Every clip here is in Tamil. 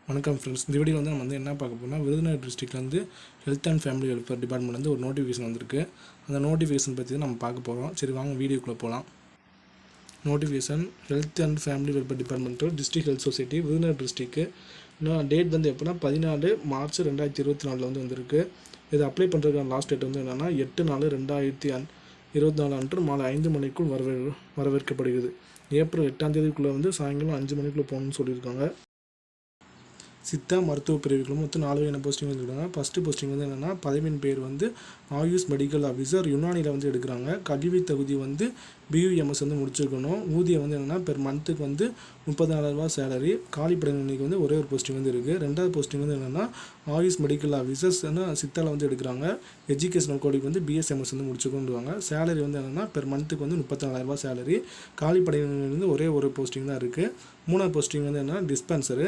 வணக்கம் ஃப்ரெண்ட்ஸ். இந்த வீடியோ வந்து நம்ம என்ன பார்க்க போனால் விருதுநகர் டிஸ்ட்ரிக்ட்லேருந்து ஹெல்த் அண்ட் ஃபேமிலி வெல்ஃபேர் டிபார்ட்மெண்ட்லேருந்து ஒரு நோட்டிஃபிகேஷன் வந்திருக்கு. அந்த நோட்டிஃபிகேஷன் பற்றி தான் நம்ம பார்க்க போகிறோம். சரி வாங்க வீடியோக்குள்ளே போகலாம். Notification health and family welfare department district health society Virudhunagar district. இன்னும் டேட் வந்து எப்படின்னா 14 மார்ச் 2024 வந்து வந்திருக்கு. இது அப்ளை பண்ணுறதுக்கான லாஸ்ட் டேட் வந்து என்னென்னா 8/4/2024 அன்று மாலை 5 மணிக்குள் வரவேற்கப்படுகிறது. ஏப்ரல் 8ஆம் தேதிக்குள்ளே வந்து சாயங்காலம் 5 மணிக்குள்ளே போகணும்னு சொல்லியிருக்காங்க. சித்தா மருத்துவ பிரிவுகளும் மொத்தம் 4 வகையான போஸ்டிங் வந்துருக்காங்க. ஃபஸ்ட்டு போஸ்டிங் வந்து என்னென்னா பதவியின் பேர் வந்து ஆயுஷ் மெடிக்கல் ஆஃபீஸர் யுனானியில் வந்து எடுக்கிறாங்க. கல்வி தகுதி வந்து BUMS வந்து முடிச்சிருக்கணும். ஊதியம் வந்து என்னென்னா பெர் மந்த்துக்கு வந்து 34,000 ரூபா சேலரி. காலிப்படையின் எண்ணிக்கை வந்து ஒரே ஒரு போஸ்டிங் வந்து இருக்குது. ரெண்டாவது போஸ்டிங் வந்து என்னென்னா ஆயுஷ் மெடிக்கல் ஆஃபீஸர்ஸ் சித்தாவில் வந்து எடுக்கிறாங்க. எஜுகேஷனல் கோடிக்கு வந்து BSMS வந்து முடிச்சுக்கொண்டுவாங்க. சேலரி வந்து என்னென்னா பெர் மந்த்துக்கு வந்து 34,000 ரூபா சேலரி. காலிப்படையின் வந்து ஒரே ஒரு போஸ்டிங் தான் இருக்குது. மூணாவது போஸ்டிங் வந்து என்னென்னா டிஸ்பென்சரு.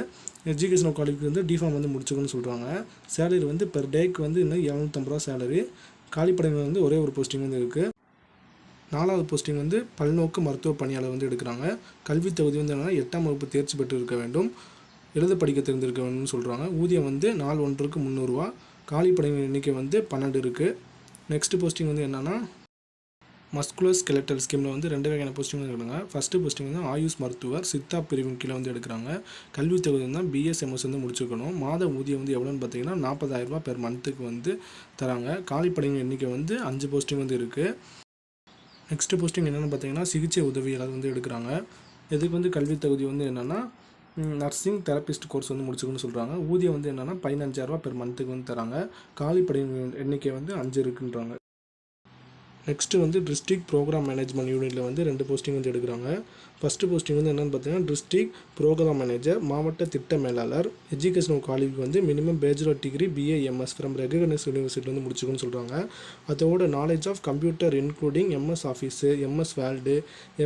எஜுகேஷனல் குவாலிஃபிக்கு வந்து டிஃபார்ம் வந்து முடிச்சுக்கணும்னு சொல்கிறாங்க. சேலரி வந்து பெர் டேக்கு வந்து இன்னும் 750 ரூபா சேலரி. காலிப்படையில் வந்து ஒரே ஒரு போஸ்டிங் வந்து இருக்குது. நாலாவது போஸ்டிங் வந்து பல்நோக்கு மருத்துவ பணியாளர் வந்து எடுக்கிறாங்க. கல்வி தகுதி வந்து என்னென்னா 8ஆம் வகுப்பு தேர்ச்சி பெற்று இருக்க வேண்டும். எழுத படிக்க தெரிந்திருக்க வேண்டும்னு சொல்கிறாங்க. ஊதியம் வந்து நாள் ஒன்றுக்கு 300 ரூபா. காலிப்படையின் எண்ணிக்கை வந்து 12 இருக்குது. நெக்ஸ்ட் போஸ்டிங் வந்து என்னென்னா மஸ்குலர் ஸ்கெலட்டல் ஸ்கீமில் வந்து 2 வகையான போஸ்டிங் வந்து எடுக்கிறாங்க. ஃபஸ்ட்டு போஸ்டிங் வந்து ஆயுஷ் மருத்துவர் சித்தா பிரிவின் கீழே வந்து எடுக்கிறாங்க. கல்வி தகுதி தான் BSMS வந்து முடிச்சுக்கணும். மாத ஊதியம் வந்து எவ்வளோன்னு பார்த்தீங்கன்னா 40,000 ரூபா பெர் மந்த்துக்கு வந்து தராங்க. காலிப்படையின் எண்ணிக்கை வந்து 5 போஸ்டிங் வந்து இருக்குது. நெக்ஸ்ட் போஸ்டிங் என்னென்னு பார்த்தீங்கன்னா சிகிச்சை உதவியாளர் வந்து எடுக்கிறாங்க. இதுக்கு வந்து கல்வி தகுதி வந்து என்னென்னா நர்சிங் தெரபிஸ்ட் கோர்ஸ் வந்து முடிச்சுக்கணும்னு சொல்கிறாங்க. ஊதியம் வந்து என்னென்னா 15,000 ரூபா பெர் மந்த்துக்கு வந்து தராங்க. காலிப்படையின் எண்ணிக்கை வந்து 5 இருக்குன்றாங்க. நெக்ஸ்ட்டு வந்து டிஸ்ட்ரிக்ட் ப்ரோக்ராம் மேனேஜ்மெண்ட் யூனிட்டில் வந்து 2 போஸ்டிங் வந்து எடுக்கிறாங்க. ஃபஸ்ட்டு போஸ்டிங் வந்து என்னென்னு பார்த்தீங்கன்னா டிஸ்ட்ரிக்ட் ப்ரோக்ராம் மேனேஜர் மாவட்ட திட்ட மேலாளர். எஜுகேஷனல் குவாலிஃபிக்கு வந்து minimum bachelor degree BAMS from recognise university வந்து முடிச்சுக்கணும்னு சொல்கிறாங்க. அதோட knowledge of computer including MS office, MS word,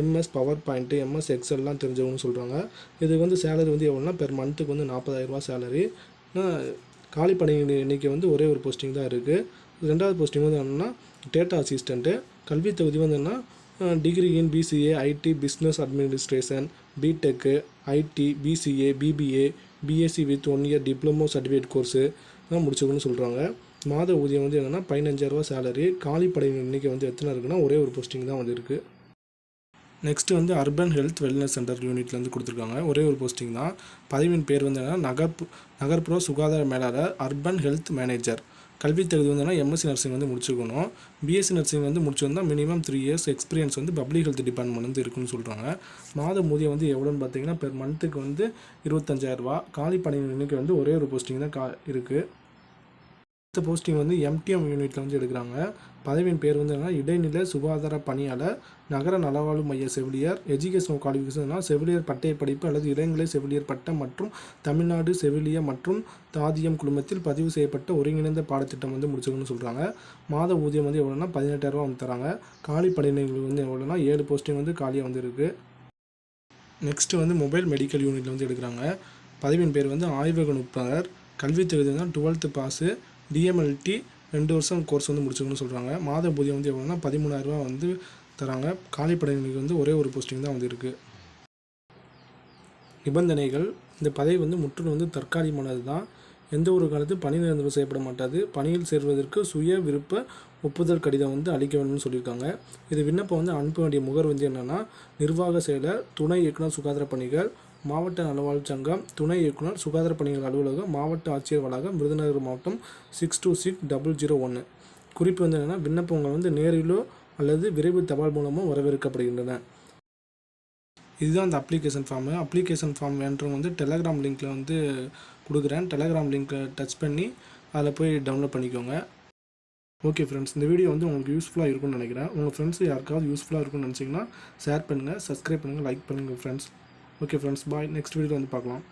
MS power point, MS எக்ஸல்லாம் தெரிஞ்சவங்கன்னு சொல்கிறாங்க. இதுக்கு வந்து சேலரி வந்து எவ்வளோனா பெர் மந்த்துக்கு வந்து 40,000 ரூபா சேலரி. காலிப்படையின் எண்ணிக்கை வந்து ஒரே ஒரு போஸ்டிங் தான் இருக்குது. ரெண்டாவது போஸ்டிங் வந்து என்னென்னா டேட்டா அசிஸ்டண்ட்டு. கல்வி தகுதி வந்து என்னென்னா degree in BCA, IT, business administration, BTech, IT, BCA, BBA, BSc with 1 year diploma certificate course தான் முடிச்சுக்கணும்னு சொல்கிறாங்க. மாத ஊதியம் வந்து என்னென்னா 15,000 ரூபா சேலரி. காலிப்படையின் எண்ணிக்கை வந்து எத்தனை இருக்குன்னா ஒரே ஒரு போஸ்டிங் தான் வந்து இருக்குது. நெக்ஸ்ட்டு வந்து அர்பன் ஹெல்த் வெல்னஸ் சென்டர் யூனிட்லேருந்து கொடுத்துருக்காங்க. ஒரே ஒரு போஸ்டிங் தான். பதவியின் பேர் வந்து என்னென்னா நகர்ப்புற சுகாதார மேலாளர் அர்பன் ஹெல்த் மேனேஜர். கல்வி தகுதி வந்து MSc நர்சிங் வந்து முடிச்சுக்கணும். BSc நர்சிங் வந்து முடிச்சிருந்தால் மினிமம் 3 இயர்ஸ் எக்ஸ்பீரியன்ஸ் வந்து பப்ளிக் ஹெல்த் டிபார்ட்மெண்ட் வந்து இருக்குன்னு சொல்கிறாங்க. மாத ஊதியம் வந்து எவ்வளோன்னு பார்த்தீங்கன்னா பெர் மந்த்துக்கு வந்து 25,000 ரூபா. காலிப்படையின் எண்ணிக்கை வந்து ஒரே ஒரு போஸ்டிங் தான் இருக்குது. அடுத்த போஸ்டிங் வந்து MTM யூனிட்டில் வந்து எடுக்கிறாங்க. பதவியின் பேர் வந்து என்னென்னா இடைநிலை சுகாதார பணியாளர் நகர நலவாழ்வு மைய செவிலியர். எஜுகேஷனல் குவாலிஃபிகேஷன் செவிலியர் பட்டய படிப்பு அல்லது இளநிலை செவிலியர் பட்டம் மற்றும் தமிழ்நாடு செவிலிய மற்றும் தாதியம் குழுமத்தில் பதிவு செய்யப்பட்ட ஒருங்கிணைந்த பாடத்திட்டம் வந்து முடிச்சுக்கணும்னு சொல்கிறாங்க. மாத ஊதியம் வந்து எவ்வளோனா 18,000 ரூபா வந்து தராங்க. காலிப்படையினர்கள் வந்து எவ்வளோனா 7 போஸ்டிங் வந்து காலியாக வந்து இருக்குது. நெக்ஸ்ட்டு வந்து மொபைல் மெடிக்கல் யூனிட்டில் வந்து எடுக்கிறாங்க. பதவியின் பேர் வந்து ஆய்வக நுட்பர். கல்வி தகுதி தான் 12th பாஸு. DMLT 2 வருஷம் கோர்ஸ் வந்து முடிச்சுக்கணும்னு சொல்கிறாங்க. மாத ஊதியம் வந்து எவ்வளோனா 13,000 ரூபா வந்து தராங்க. காலிப்படையினருக்கு வந்து ஒரே ஒரு போஸ்டிங் தான் வந்து இருக்குது. நிபந்தனைகள்: இந்த பதவி வந்து முற்றிலும் வந்து தற்காலிகமானது தான். எந்த ஒரு காலத்தில் பணி நிரந்தரம் செய்யப்பட மாட்டாது. பணியில் சேர்வதற்கு சுய விருப்ப ஒப்புதல் கடிதம் வந்து அளிக்க வேண்டும்னு சொல்லியிருக்காங்க. இது விண்ணப்பம் வந்து அனுப்ப வேண்டிய முகர் வந்து என்னென்னா நிர்வாக செயலர், துணை இயக்குனர் சுகாதார பணிகள், மாவட்ட நலவாழ்வு சங்கம், துணை இயக்குனர் சுகாதார பணிகள் அலுவலகம், மாவட்ட ஆட்சியர் வளாகம், விருதுநகர் மாவட்டம் 626001. குறிப்பு வந்து என்னென்னா விண்ணப்பங்கள் வந்து நேரிலோ அல்லது விரைவு தபால் மூலமோ வரவேற்கப்படுகின்றன. இதுதான் அந்த அப்ளிகேஷன் ஃபார்மு. அப்ளிகேஷன் ஃபார்ம் வேண்டவங்க வந்து டெலகிராம் லிங்க்கில் வந்து கொடுக்குறேன். டெலகிராம் லிங்க்கை டச் பண்ணி அதில் போய் டவுன்லோட் பண்ணிக்கோங்க. ஓகே ஃப்ரெண்ட்ஸ், இந்த வீடியோ வந்து உங்களுக்கு யூஸ்ஃபுல்லாக இருக்கும்னு நினைக்கிறேன். உங்கள் ஃப்ரெண்ட்ஸ் யாருக்காவது யூஸ்ஃபுல்லாக இருக்கும்னு நினச்சிங்கன்னா ஷேர் பண்ணுங்கள், சப்ஸ்கிரைப் பண்ணுங்கள், லைக் பண்ணுங்கள் ஃப்ரெண்ட்ஸ். ஓகே ஃப்ரெண்ட்ஸ், பாய். நெக்ஸ்ட் வீடியோ வந்து பார்க்கலாம்.